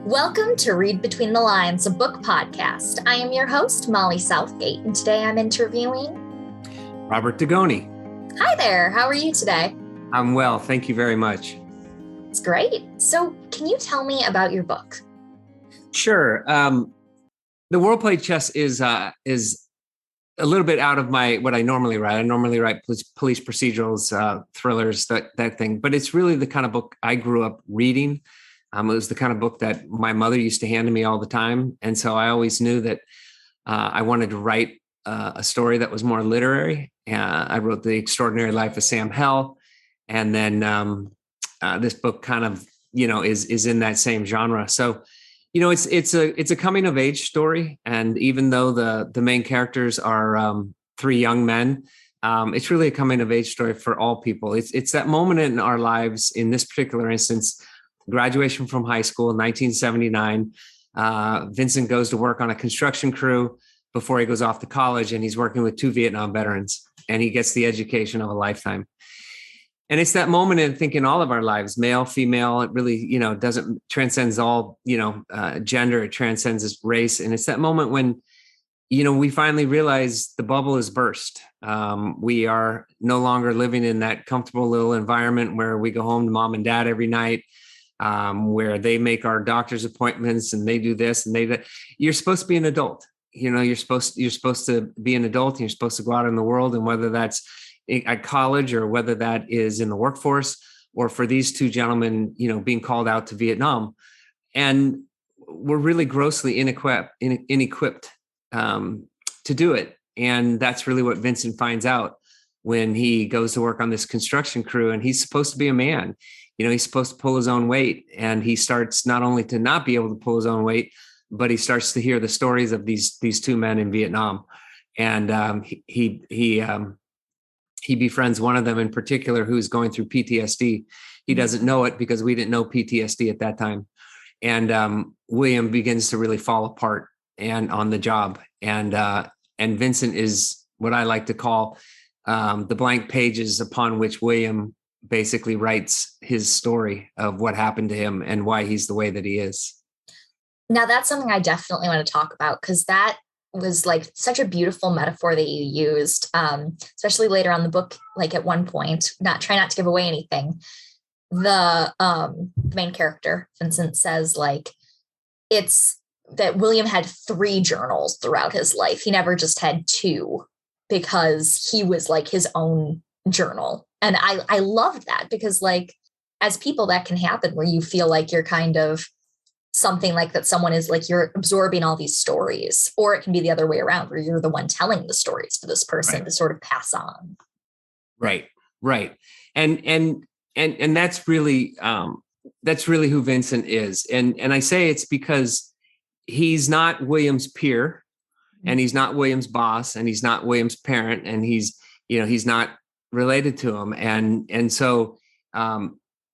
Welcome to Read Between the Lines, a book podcast. I am your host, Molly Southgate, and today I'm interviewing Robert Dugoni. Hi there. How are you today? I'm well. Thank you very much. It's great. So can you tell me about your book? Sure. The World Play Chess is a little bit out of what I normally write. I normally write police procedurals, thrillers, that thing. But it's really the kind of book I grew up reading. It was the kind of book that my mother used to hand to me all the time. And so I always knew that I wanted to write a story that was more literary. I wrote The Extraordinary Life of Sam Hell. And then this book kind of, is in that same genre. So, it's a coming of age story. And even though the main characters are three young men, it's really a coming of age story for all people. It's that moment in our lives, in this particular instance, graduation from high school in 1979. Vincent goes to work on a construction crew before he goes off to college, and he's working with two Vietnam veterans, and he gets the education of a lifetime. And it's that moment in thinking all of our lives, male, female, it really, doesn't transcends all, gender, it transcends race. And it's that moment when, we finally realize the bubble is burst. We are no longer living in that comfortable little environment where we go home to mom and dad every night, where they make our doctor's appointments and they do this and they that. You're supposed to be an adult. You're supposed to be an adult and you're supposed to go out in the world. And whether that's at college or whether that is in the workforce, or for these two gentlemen, being called out to Vietnam. And we're really grossly inequipped to do it. And that's really what Vincent finds out when he goes to work on this construction crew, and he's supposed to be a man. He's supposed to pull his own weight, and he starts not only to not be able to pull his own weight, but he starts to hear the stories of these two men in Vietnam. And he befriends one of them in particular who's going through PTSD. He doesn't know it because we didn't know PTSD at that time. And William begins to really fall apart and on the job. And Vincent is what I like to call the blank pages upon which William basically writes his story of what happened to him and why he's the way that he is. Now, that's something I definitely want to talk about, because that was like such a beautiful metaphor that you used, especially later on in the book. Like at one point, try not to give away anything, the main character Vincent says like it's that William had 3 journals throughout his life. He never just had 2, because he was like his own journal. And I love that, because like as people, that can happen where you feel like you're kind of something like that. Someone is like, you're absorbing all these stories, or it can be the other way around where you're the one telling the stories to this person, right, to sort of pass on. Right. And that's really who Vincent is. And I say it's because he's not William's peer, and he's not William's boss, and he's not William's parent, and he's not related to him. And so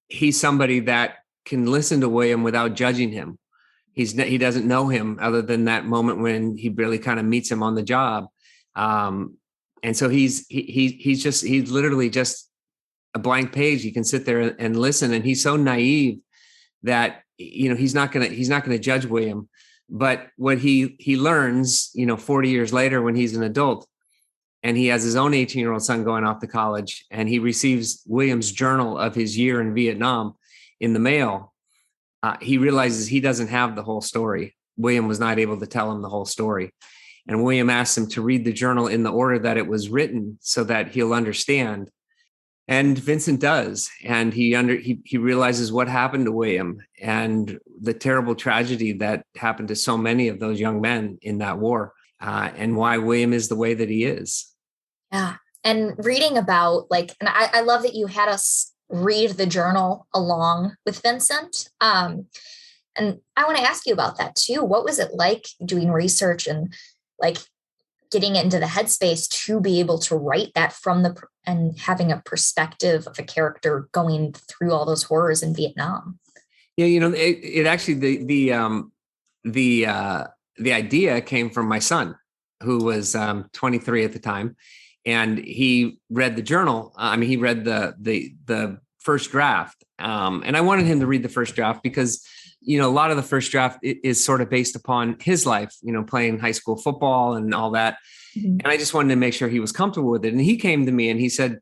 he's somebody that can listen to William without judging him. He doesn't know him other than that moment when he really kind of meets him on the job. And so he's literally just a blank page. He can sit there and listen. And he's so naive that, he's not going to judge William. But what he learns, 40 years later, when he's an adult and he has his own 18-year-old son going off to college, and he receives William's journal of his year in Vietnam in the mail, he realizes he doesn't have the whole story. William was not able to tell him the whole story. And William asks him to read the journal in the order that it was written so that he'll understand. And Vincent does. And he realizes what happened to William and the terrible tragedy that happened to so many of those young men in that war, and why William is the way that he is. Yeah. And reading about and I love that you had us read the journal along with Vincent. And I want to ask you about that too. What was it like doing research and like getting into the headspace to be able to write that and having a perspective of a character going through all those horrors in Vietnam? Yeah, it actually the idea came from my son, who was 23 at the time. And he read the journal. He read the first draft. And I wanted him to read the first draft because a lot of the first draft is sort of based upon his life, playing high school football and all that. Mhm. And I just wanted to make sure he was comfortable with it. And he came to me and he said,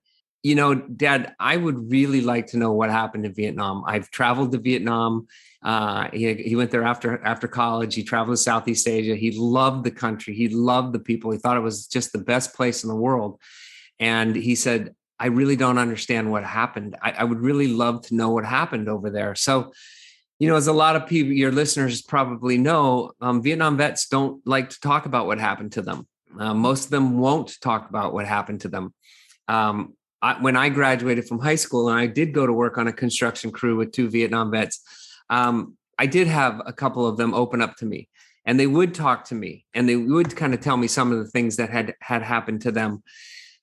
Dad, I would really like to know what happened in Vietnam. I've traveled to Vietnam. He went there after college. He traveled to Southeast Asia. He loved the country. He loved the people. He thought it was just the best place in the world. And he said, I really don't understand what happened. I would really love to know what happened over there. So, as a lot of people, your listeners probably know, Vietnam vets don't like to talk about what happened to them. Most of them won't talk about what happened to them. When I graduated from high school and I did go to work on a construction crew with 2 Vietnam vets, I did have a couple of them open up to me, and they would talk to me, and they would kind of tell me some of the things that had happened to them.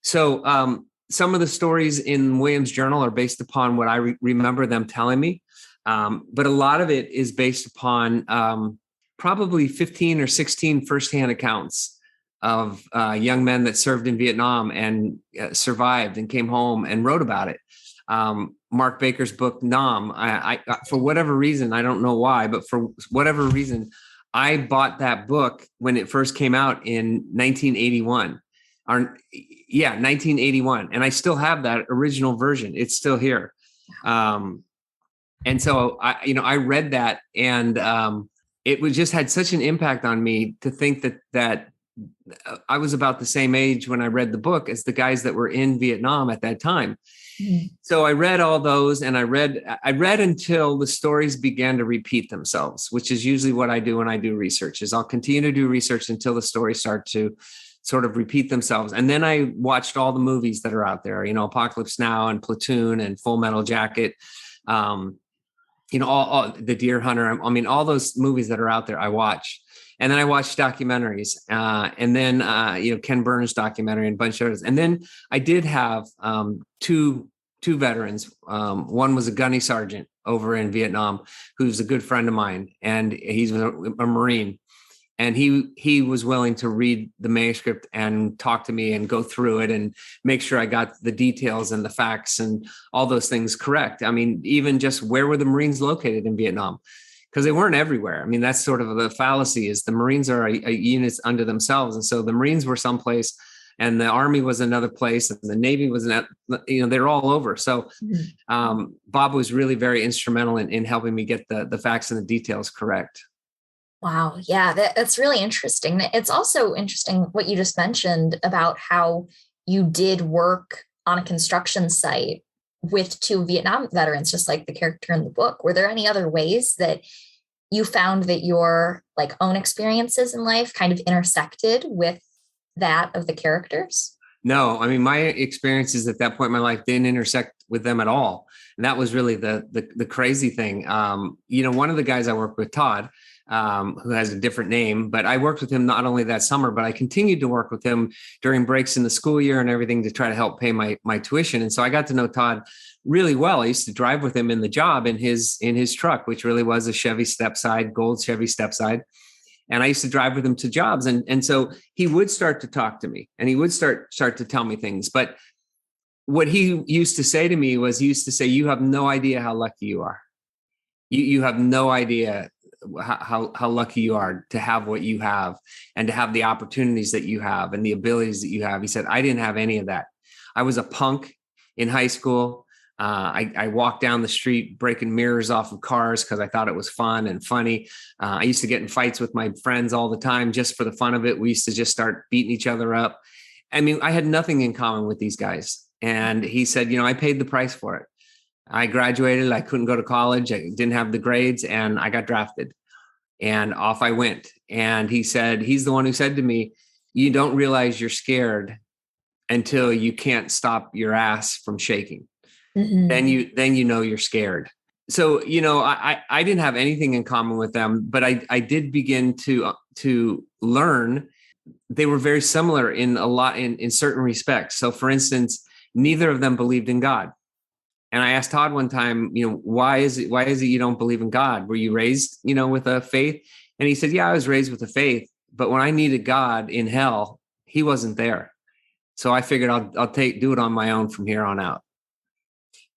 So some of the stories in William's journal are based upon what I remember them telling me. But a lot of it is based upon probably 15 or 16 firsthand accounts of young men that served in Vietnam and survived and came home and wrote about it. Mark Baker's book, Nam, I for whatever reason, I don't know why, but for whatever reason, I bought that book when it first came out in 1981. 1981. And I still have that original version. It's still here. And so I read that, and it was just had such an impact on me to think that I was about the same age when I read the book as the guys that were in Vietnam at that time. Mm-hmm. So I read all those, and I read until the stories began to repeat themselves, which is usually what I do when I do research. Is I'll continue to do research until the stories start to sort of repeat themselves. And then I watched all the movies that are out there, Apocalypse Now and Platoon and Full Metal Jacket, all the Deer Hunter. I mean, all those movies that are out there, I watch. And then I watched documentaries, and then, Ken Burns documentary and a bunch of others. And then I did have two veterans. One was a gunny sergeant over in Vietnam, who's a good friend of mine, and he's a Marine. And he was willing to read the manuscript and talk to me and go through it and make sure I got the details and the facts and all those things correct. I mean, even just where were the Marines located in Vietnam? Because they weren't everywhere. I mean, that's sort of the fallacy, is the Marines are a unit unto themselves. And so the Marines were someplace, and the Army was another place, and the Navy was they're all over. So Bob was really very instrumental in helping me get the facts and the details correct. Wow. Yeah, that's really interesting. It's also interesting what you just mentioned about how you did work on a construction site with 2 Vietnam veterans, just like the character in the book. Were there any other ways that you found that your own experiences in life kind of intersected with that of the characters? No, I mean, my experiences at that point in my life didn't intersect with them at all. And that was really the crazy thing. One of the guys I worked with, Todd, who has a different name, but I worked with him not only that summer, but I continued to work with him during breaks in the school year and everything to try to help pay my tuition. And so I got to know Todd really well. I used to drive with him in the job in his truck, which really was a Chevy Stepside, gold Chevy Stepside. And I used to drive with him to jobs. And so he would start to talk to me, and he would start to tell me things. But what he used to say to me was, you have no idea how lucky you are. You have no idea how lucky you are to have what you have, and to have the opportunities that you have and the abilities that you have. He said, I didn't have any of that. I was a punk in high school. I walked down the street breaking mirrors off of cars because I thought it was fun and funny. I used to get in fights with my friends all the time just for the fun of it. We used to just start beating each other up. I mean, I had nothing in common with these guys. And he said, I paid the price for it. I graduated. I couldn't go to college. I didn't have the grades, and I got drafted, and off I went. And he said, he's the one who said to me, you don't realize you're scared until you can't stop your ass from shaking. Mm-hmm. Then you know you're scared. So, I didn't have anything in common with them, but I did begin to learn they were very similar in certain respects. So for instance, neither of them believed in God. And I asked Todd one time, why is it you don't believe in God? Were you raised, with a faith? And he said, yeah, I was raised with a faith, but when I needed God in hell, he wasn't there. So I figured I'll do it on my own from here on out.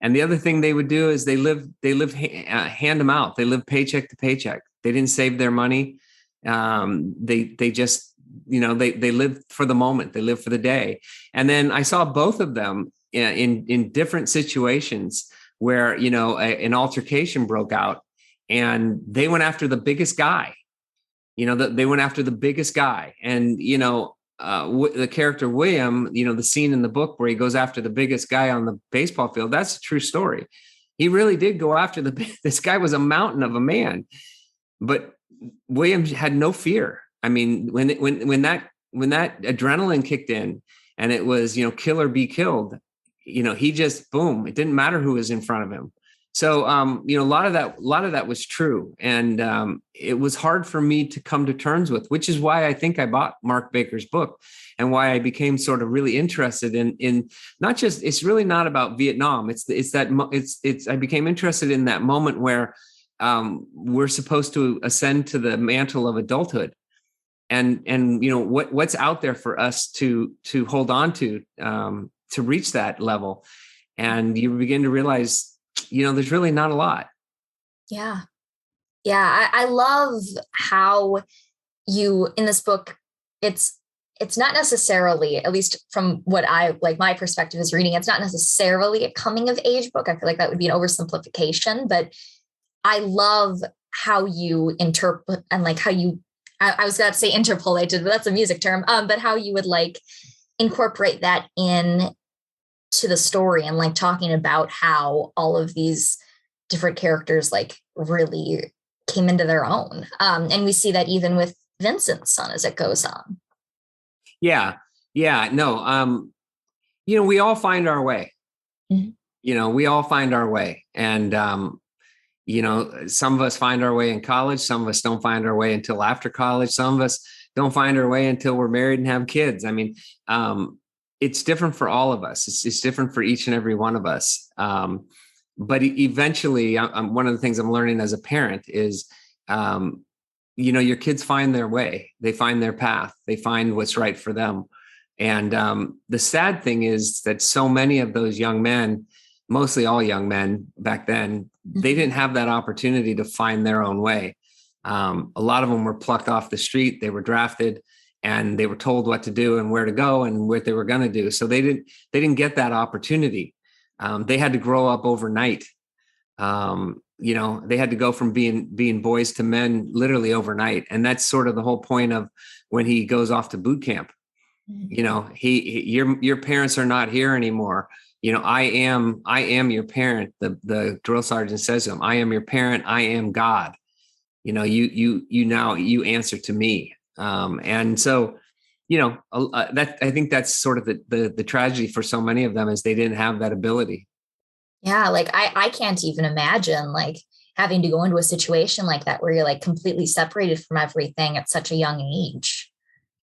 And the other thing they would do is they live hand to mouth. They live paycheck to paycheck. They didn't save their money. They just, they live for the moment. They live for the day. And then I saw both of them in different situations where, an altercation broke out and they went after the biggest guy. They went after the biggest guy. And, the character William, the scene in the book where he goes after the biggest guy on the baseball field, that's a true story. He really did go after this guy was a mountain of a man, but William had no fear. I mean, when that adrenaline kicked in and it was, kill or be killed, he just, boom, it didn't matter who was in front of him. So, a lot of that was true. And it was hard for me to come to terms with, which is why I think I bought Mark Baker's book and why I became sort of really interested in not just, it's really not about Vietnam. I became interested in that moment where we're supposed to ascend to the mantle of adulthood. And what's out there for us to hold on to reach that level. And you begin to realize, there's really not a lot. Yeah. Yeah. I love how you, in this book, it's not necessarily, at least from what I, like my perspective is reading, it's not necessarily a coming of age book. I feel like that would be an oversimplification, but I love how you interpret and like how you, I was about to say interpolated, but that's a music term, but how you would like incorporate that in to the story and like talking about how all of these different characters like really came into their own. And we see that even with Vincent's son as it goes on. Yeah. Yeah. No. We all find our way. Mm-hmm. We all find our way. And, some of us find our way in college. Some of us don't find our way until after college. Some of us don't find our way until we're married and have kids. I mean, it's different for all of us. It's different for each and every one of us. But eventually, one of the things I'm learning as a parent is, your kids find their way. They find their path. They find what's right for them. And the sad thing is that so many of those young men, mostly all young men back then, they didn't have that opportunity to find their own way. A lot of them were plucked off the street. They were drafted. And they were told what to do and where to go and what they were going to do. So they didn't get that opportunity. They had to grow up overnight. They had to go from being boys to men literally overnight. And that's sort of the whole point of when he goes off to boot camp. Your parents are not here anymore. I am your parent. The drill sergeant says to him, I am your parent. I am God. You answer to me. And so, that I think that's sort of the tragedy for so many of them is they didn't have that ability. Yeah. Like I can't even imagine like having to go into a situation like that where you're like completely separated from everything at such a young age.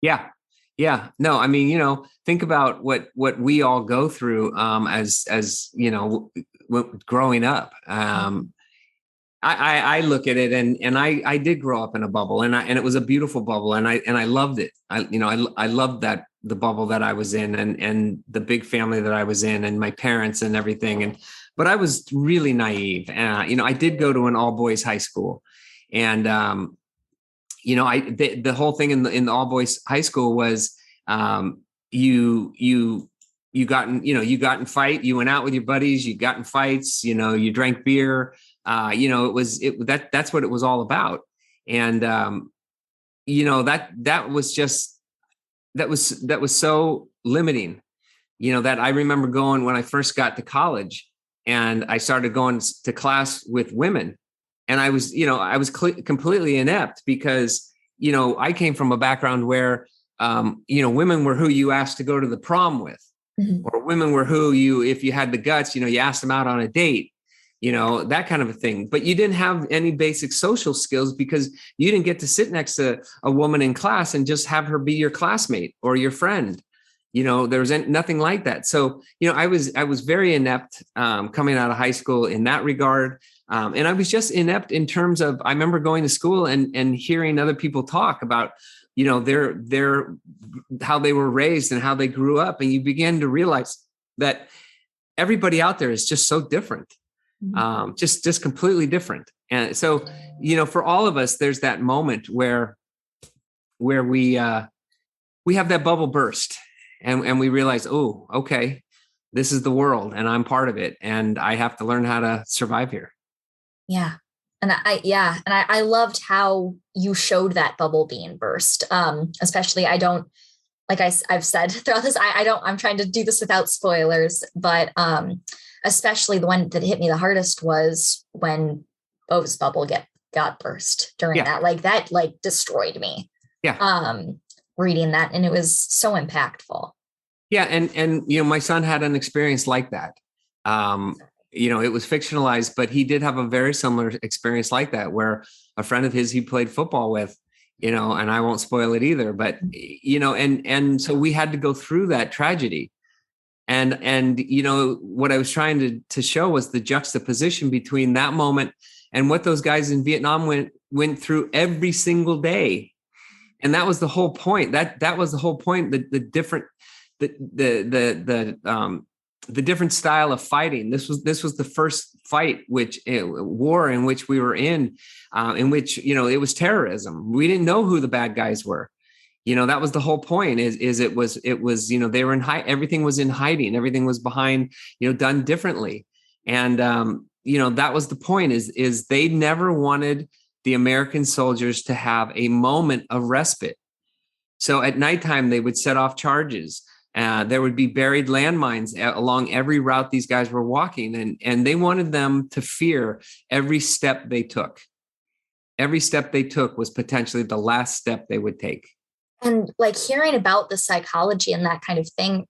Yeah. Yeah. No, I mean, think about what we all go through, as growing up. I look at it and I did grow up in a bubble and it was a beautiful bubble and I loved it. I loved that the bubble that I was in and the big family that I was in and my parents and everything. But I was really naive. I did go to an all boys high school and, the whole thing in the all boys high school was, you got in fight, you went out with your buddies, you got in fights, you drank beer. That's what it was all about. And, that was so limiting, that I remember going when I first got to college and I started going to class with women and I was completely inept because, I came from a background where, women were who you asked to go to the prom with, or women were who if you had the guts, you asked them out on a date. That kind of a thing. But you didn't have any basic social skills because you didn't get to sit next to a woman in class and just have her be your classmate or your friend. There was nothing like that. So, I was very inept coming out of high school in that regard. And I was just inept in terms of, I remember going to school and hearing other people talk about, their how they were raised and how they grew up. And you begin to realize that everybody out there is just so different, just completely different. And so, for all of us, there's that moment where we have that bubble burst, and we realize, oh, okay, this is the world, and I'm part of it, and I have to learn how to survive here. Yeah. And I loved how you showed that bubble being burst. Especially, I don't, like I've said throughout this, I'm trying to do this without spoilers, but especially the one that hit me the hardest was when Bo's bubble got burst during that. Like that, like destroyed me. Yeah. Reading that, and it was so impactful. Yeah, and my son had an experience like that. It was fictionalized, but he did have a very similar experience like that, where a friend of his he played football with, and I won't spoil it either, but and so we had to go through that tragedy. And what I was trying to show was the juxtaposition between that moment and what those guys in Vietnam went through every single day. And that was the whole point. That was the whole point. The different the different style of fighting. This was the first war in which we were in which it was terrorism. We didn't know who the bad guys were. That was the whole point. It was they were in everything was in hiding. Everything was behind done differently. And that was the point. Is they never wanted the American soldiers to have a moment of respite. So at nighttime, they would set off charges. There would be buried landmines along every route these guys were walking. And they wanted them to fear every step they took. Every step they took was potentially the last step they would take. And like hearing about the psychology and that kind of thing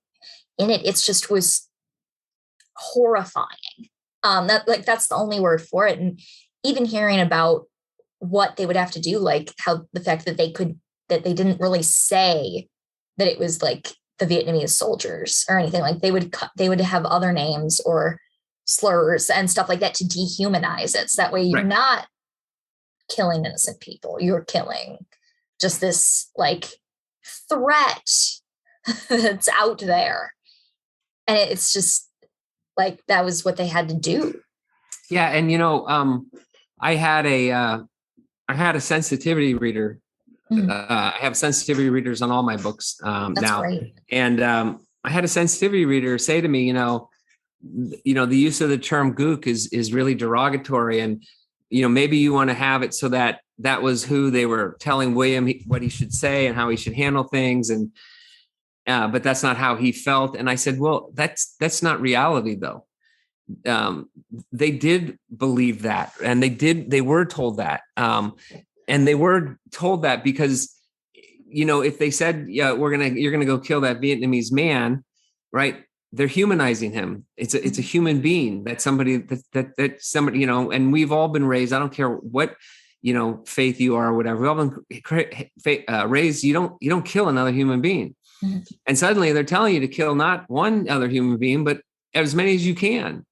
in it, it's just was horrifying. That's the only word for it. And even hearing about what they would have to do, like how the fact that they didn't really say that it was like the Vietnamese soldiers or anything, like they would have other names or slurs and stuff like that to dehumanize it. So that way you're not killing innocent people. You're killing just this like threat that's out there. And it's just like, that was what they had to do. Yeah. And, I had a sensitivity reader. I have sensitivity readers on all my books now. Great. And I had a sensitivity reader say to me, the use of the term gook is really derogatory. And, maybe you want to have it so that was who they were telling William what he should say and how he should handle things. And, but that's not how he felt. And I said, well, that's not reality though. They did believe that, and they were told that. And they were told that because, if they said, yeah, you're going to go kill that Vietnamese man, right? They're humanizing him. It's a human being. That's somebody that somebody, and we've all been raised. I don't care what, faith you are or whatever. We've all been raised. You don't kill another human being. Mm-hmm. And suddenly they're telling you to kill not one other human being, but as many as you can.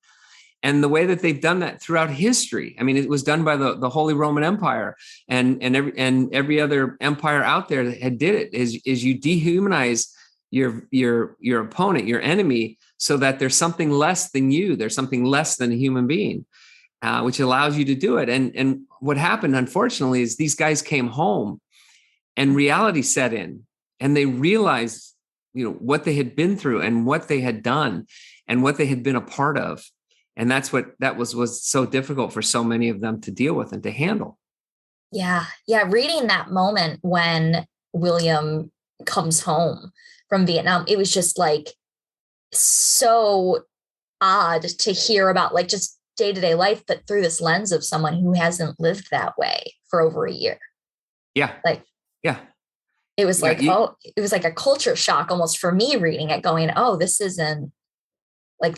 And the way that they've done that throughout history, I mean, it was done by the Holy Roman Empire and every other empire out there that had did it is you dehumanize your opponent, your enemy, so that there's something less than you. There's something less than a human being, which allows you to do it. And what happened, unfortunately, is these guys came home and reality set in, and they realized, what they had been through and what they had done and what they had been a part of. And that was so difficult for so many of them to deal with and to handle. Yeah. Yeah. Reading that moment when William comes home from Vietnam, it was just like so odd to hear about like just day-to-day life, but through this lens of someone who hasn't lived that way for over a year. Yeah. Yeah. It was like, it was like a culture shock almost for me reading it going, oh, this isn't like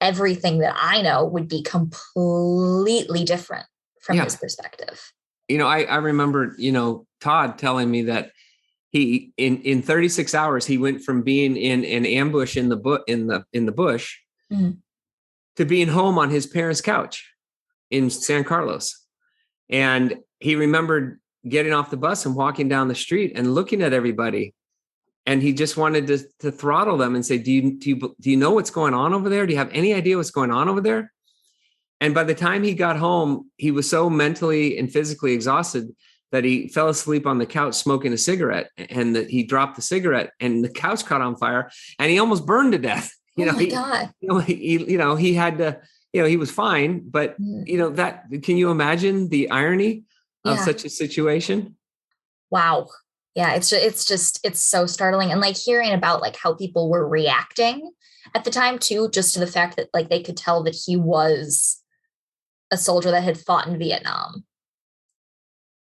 everything that I know would be completely different from his perspective. I remember, Todd telling me that he, in 36 hours, he went from being in an ambush in the bush mm-hmm. to being home on his parents' couch in San Carlos. And he remembered getting off the bus and walking down the street and looking at everybody and he just wanted to throttle them and say, do you know what's going on over there? Do you have any idea what's going on over there? And by the time he got home, he was so mentally and physically exhausted that he fell asleep on the couch smoking a cigarette, and that he dropped the cigarette and the couch caught on fire and he almost burned to death. Oh my God. He had to, he was fine, but that, can you imagine the irony of such a situation? Wow. Yeah. It's so startling. And like hearing about like how people were reacting at the time too, just to the fact that like they could tell that he was a soldier that had fought in Vietnam.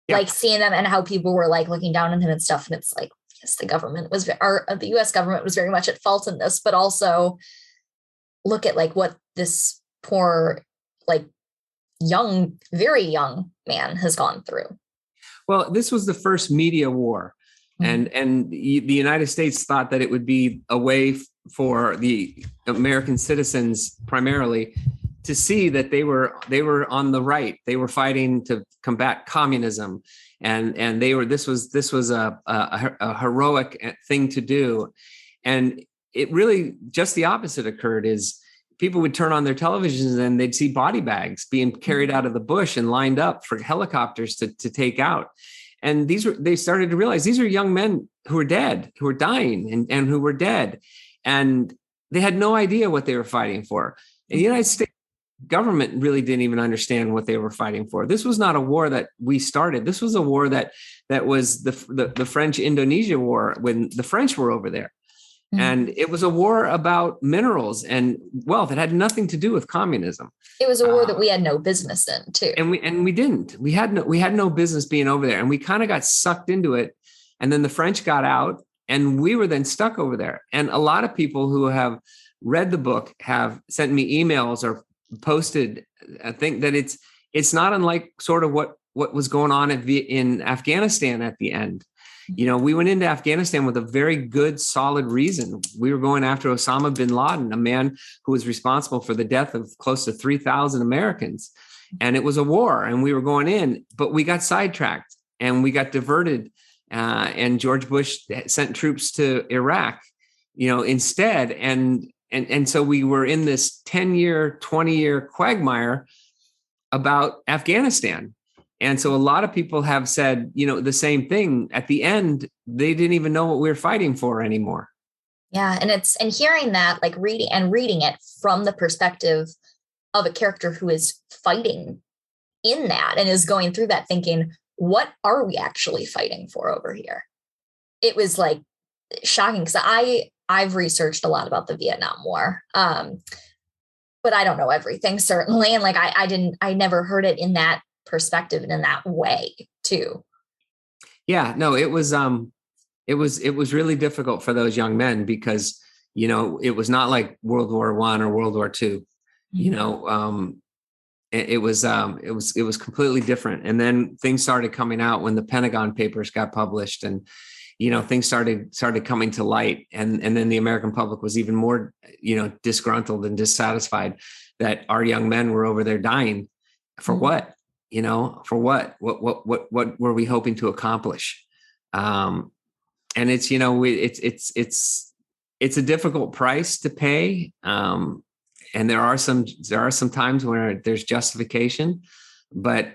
Yeah. Like seeing them and how people were like looking down on him and stuff. And it's like, yes, the US government was very much at fault in this, but also look at like what this poor, like very young man has gone through. Well, this was the first media war. Mm-hmm. And the United States thought that it would be a way for the American citizens primarily to see that they were on the right. They were fighting to combat communism, and this was a heroic thing to do. And it really just the opposite occurred. Is people would turn on their televisions and they'd see body bags being carried out of the bush and lined up for helicopters to take out. And they started to realize these are young men who are dead, who are dying and who were dead. And they had no idea what they were fighting for. And the United States government really didn't even understand what they were fighting for. This was not a war that we started. This was a war that was the French Indonesia War when the French were over there. Mm-hmm. And it was a war about minerals and wealth. It had nothing to do with communism. It was a war that we had no business in too. And we didn't. We had no business being over there. And we kind of got sucked into it. And then the French got out and we were then stuck over there. And a lot of people who have read the book have sent me emails or posted. I think that it's not unlike sort of what was going on in Afghanistan at the end. We went into Afghanistan with a very good, solid reason. We were going after Osama bin Laden, a man who was responsible for the death of close to 3,000 Americans. And it was a war and we were going in, but we got sidetracked and we got diverted. And George Bush sent troops to Iraq, instead. And so we were in this 10-year, 20-year quagmire about Afghanistan. And so a lot of people have said, the same thing. At the end, they didn't even know what we were fighting for anymore. Yeah. And hearing that, like reading it from the perspective of a character who is fighting in that and is going through that thinking, what are we actually fighting for over here? It was like shocking because I've researched a lot about the Vietnam War. But I don't know everything, certainly. And like, I never heard it in that perspective and in that way too. Yeah, no, it was really difficult for those young men because, it was not like World War I or World War II, it was completely different. And then things started coming out when the Pentagon Papers got published and, things started coming to light. And then the American public was even more, disgruntled and dissatisfied that our young men were over there dying for what? For what were we hoping to accomplish? And it's, it's a difficult price to pay. And there are some times where there's justification, but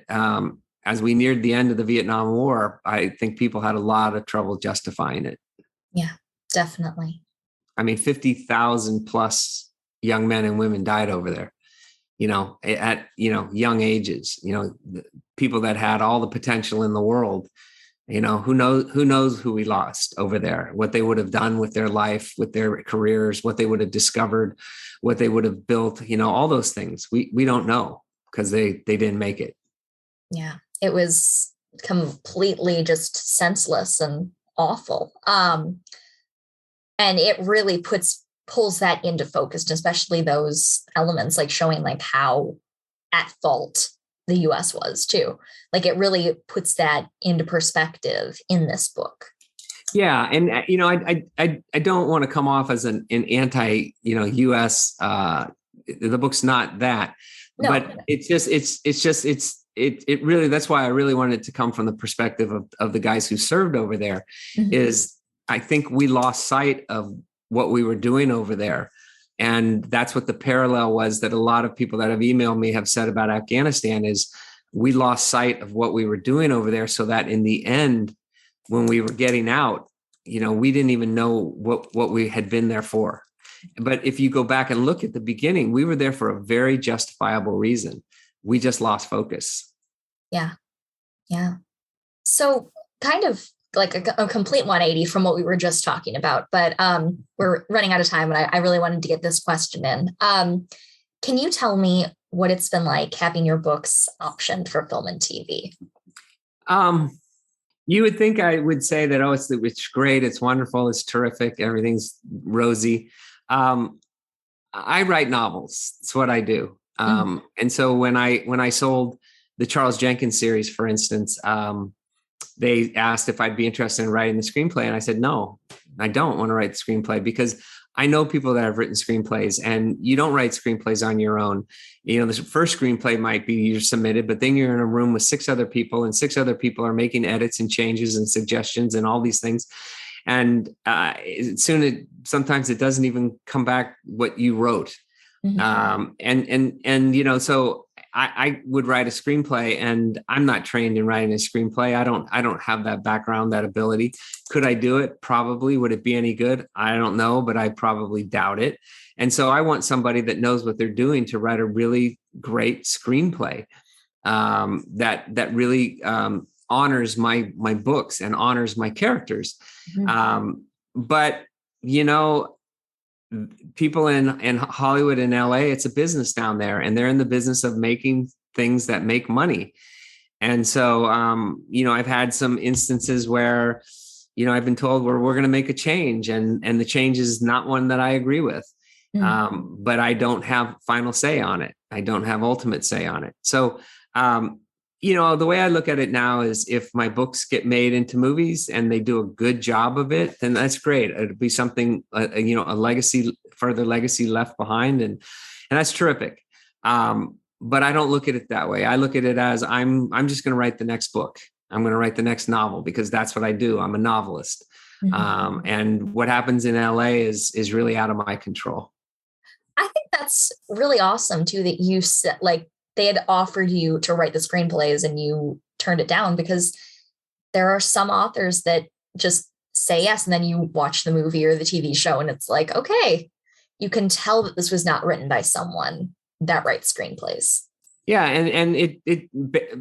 as we neared the end of the Vietnam War, I think people had a lot of trouble justifying it. Yeah, definitely. I mean, 50,000 plus young men and women died over there. At young ages, people that had all the potential in the world, who knows who we lost over there, what they would have done with their life, with their careers, what they would have discovered, what they would have built, all those things. We don't know because they didn't make it. Yeah, it was completely just senseless and awful. And it really pulls that into focus, especially those elements like showing like how at fault the US was too. Like it really puts that into perspective in this book. Yeah. And, I don't want to come off as an anti, US, the book's not that, no, but it really, that's why I really wanted it to come from the perspective of the guys who served over there. Mm-hmm. Is I think we lost sight of what we were doing over there. And that's what the parallel was that a lot of people that have emailed me have said about Afghanistan is we lost sight of what we were doing over there, so that in the end, when we were getting out, we didn't even know what we had been there for. But if you go back and look at the beginning, we were there for a very justifiable reason. We just lost focus. Yeah. Yeah. So kind of like a complete 180 from what we were just talking about, but we're running out of time, and I really wanted to get this question in. Can you tell me what it's been like having your books optioned for film and TV? You would think I would say that, oh, it's great, it's wonderful, it's terrific, everything's rosy. I write novels. It's what I do. And so when I sold the Charles Jenkins series, for instance, they asked if I'd be interested in writing the screenplay. And I said, no, I don't want to write the screenplay, because I know people that have written screenplays, and you don't write screenplays on your own. The first screenplay might be you're submitted, but then you're in a room with 6 other people, and 6 other people are making edits and changes and suggestions and all these things. And sometimes it doesn't even come back what you wrote. So I would write a screenplay, and I'm not trained in writing a screenplay. I don't have that background, that ability. Could I do it? Probably. Would it be any good? I don't know, but I probably doubt it. And so I want somebody that knows what they're doing to write a really great screenplay that really honors my books and honors my characters. But people in Hollywood and LA, it's a business down there, and they're in the business of making things that make money. And so, I've had some instances where, I've been told we're going to make a change, and the change is not one that I agree with. But I don't have final say on it. I don't have ultimate say on it. So, the way I look at it now is, if my books get made into movies and they do a good job of it, then that's great. It'll be something, a legacy, further legacy left behind. And that's terrific. But I don't look at it that way. I look at it as I'm just going to write the next book. I'm going to write the next novel, because that's what I do. I'm a novelist. And what happens in LA is really out of my control. I think that's really awesome too, that you said, they had offered you to write the screenplays and you turned it down, because there are some authors that just say yes, and then you watch the movie or the TV show and it's like, okay, you can tell that this was not written by someone that writes screenplays. Yeah, and it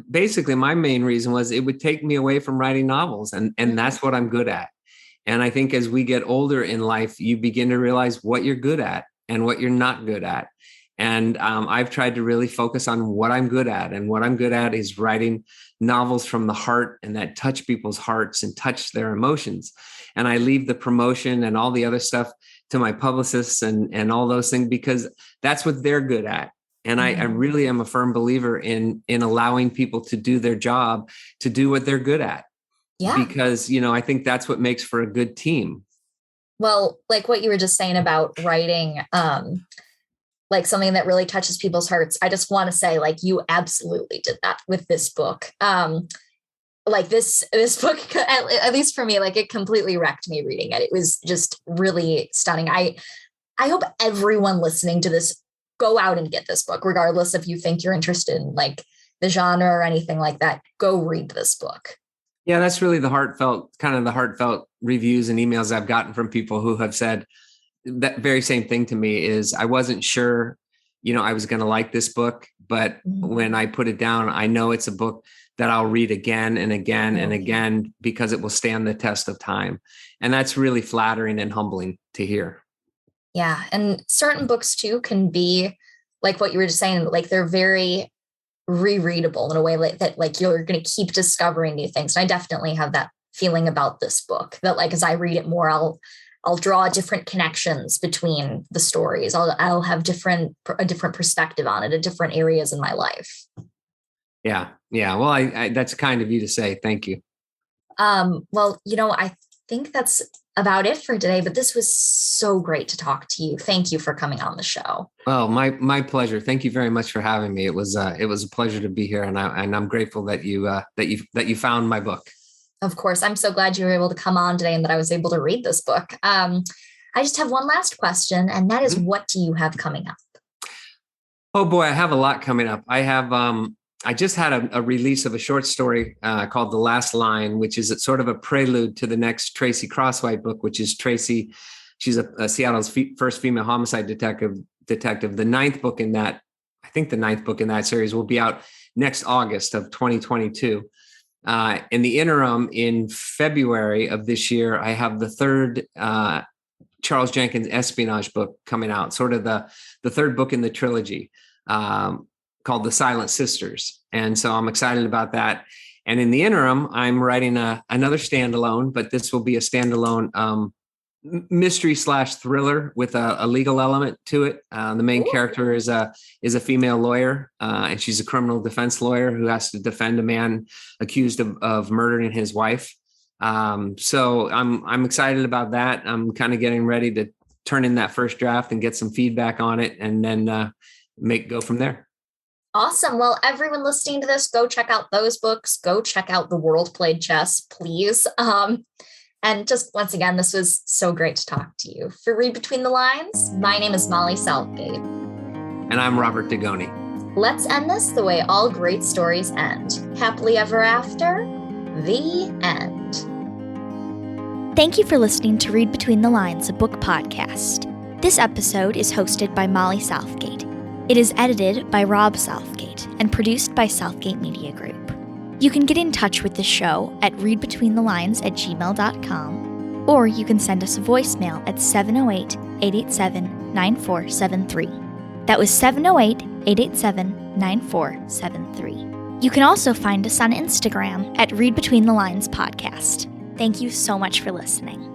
basically, my main reason was it would take me away from writing novels, and that's what I'm good at. And I think as we get older in life, you begin to realize what you're good at and what you're not good at. And I've tried to really focus on what I'm good at. And what I'm good at is writing novels from the heart, and that touch people's hearts and touch their emotions. And I leave the promotion and all the other stuff to my publicists and all those things, because that's what they're good at. And I really am a firm believer in allowing people to do their job, to do what they're good at. Yeah. Because, I think that's what makes for a good team. Well, like what you were just saying about writing, like something that really touches people's hearts. I just want to say, you absolutely did that with this book. This book, at least for me, it completely wrecked me reading it. It was just really stunning. I hope everyone listening to this go out and get this book, regardless if you think you're interested in the genre or anything like that. Go read this book. Yeah, that's really the heartfelt reviews and emails I've gotten from people who have said that very same thing to me. Is I wasn't sure, I was going to like this book, but when I put it down, I know it's a book that I'll read again and again and again, because it will stand the test of time. And that's really flattering and humbling to hear. Yeah. And certain books too can be like what you were just saying, they're very rereadable in a way that you're going to keep discovering new things. And I definitely have that feeling about this book, that as I read it more, I'll draw different connections between the stories. I'll have a different perspective on it at different areas in my life. Yeah. Well, I that's kind of you to say. Thank you. Well, I think that's about it for today, but this was so great to talk to you. Thank you for coming on the show. Oh, my pleasure. Thank you very much for having me. It was a pleasure to be here, and I'm grateful that you found my book. Of course. I'm so glad you were able to come on today and that I was able to read this book. I just have one last question, and that is, what do you have coming up? Oh boy, I have a lot coming up. I just had a release of a short story called The Last Line, which is sort of a prelude to the next Tracy Crosswhite book, which is Tracy. She's a Seattle's first female homicide detective. The ninth book in that, I think the ninth book in that series will be out next August of 2022. In the interim, in February of this year, I have the third Charles Jenkins espionage book coming out, sort of the third book in the trilogy, called The Silent Sisters. And so I'm excited about that. And in the interim, I'm writing another standalone, but this will be a standalone mystery / thriller with a legal element to it. The main character is a female lawyer, and she's a criminal defense lawyer who has to defend a man accused of murdering his wife. So I'm excited about that. I'm kind of getting ready to turn in that first draft and get some feedback on it, and then go from there. Awesome. Well, everyone listening to this, go check out those books. Go check out The World Played Chess, please. And just once again, this was so great to talk to you. For Read Between the Lines, my name is Molly Southgate. And I'm Robert Dugoni. Let's end this the way all great stories end. Happily ever after, the end. Thank you for listening to Read Between the Lines, a book podcast. This episode is hosted by Molly Southgate. It is edited by Rob Southgate and produced by Southgate Media Group. You can get in touch with the show at readbetweenthelines@gmail.com, or you can send us a voicemail at 708-887-9473. That was 708-887-9473. You can also find us on Instagram at Read Between the Lines Podcast. Thank you so much for listening.